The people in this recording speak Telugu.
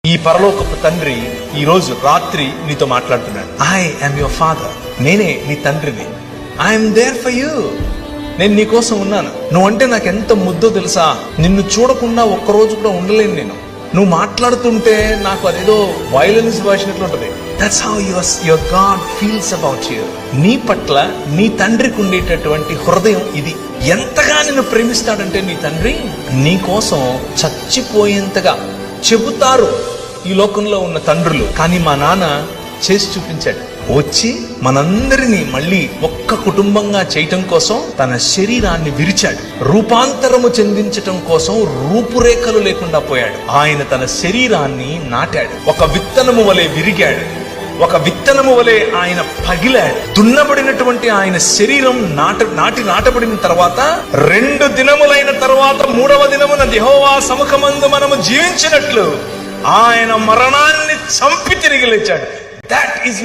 ఈ పరలోకపు తండ్రి ఈ రోజు రాత్రి నీతో మాట్లాడుతున్నాడు. I am your father. నేనే నీ తండ్రిని. I'm there for you. నేను నీ కోసం ఉన్నాను. నువ్వంటే నాకు ఎంత ముద్దో తెలుసా. నిన్ను చూడకుండా ఒక్కరోజు కూడా ఉండలేను నేను. నువ్వు మాట్లాడుతుంటే నాకు అదేదో వైలెన్స్ భాషనట్లు ఉంటది. That's how your God feels about you. నీ పట్ల నీ తండ్రికి ఉండేటటువంటి హృదయం ఇది. ఎంతగా నిన్ను ప్రేమిస్తాడంటే నీ తండ్రి నీ కోసం చచ్చిపోయేంతగా చెబుతారు ఈ లోకంలో ఉన్న తండ్రులు. కానీ మా నాన్న చేసి చూపించాడు. వచ్చి మనందరినీ మళ్ళీ ఒక్క కుటుంబంగా చేయటం కోసం తన శరీరాన్ని విరిచాడు. రూపాంతరము చెందించటం కోసం రూపురేఖలు లేకుండా పోయాడు. ఆయన తన శరీరాన్ని నాటాడు. ఒక విత్తనము వలె విరిగాడు. ఒక విత్తనము వలె ఆయన పగిలాడు. దున్నబడినటువంటి ఆయన శరీరం నాటబడిన తర్వాత 2 దినములైన తర్వాత 3వ దినమున యెహోవా సముఖమందు మనము జీవించినట్లు ఆయన మరణాన్ని చంపి తిరిగి లేచాడు. That is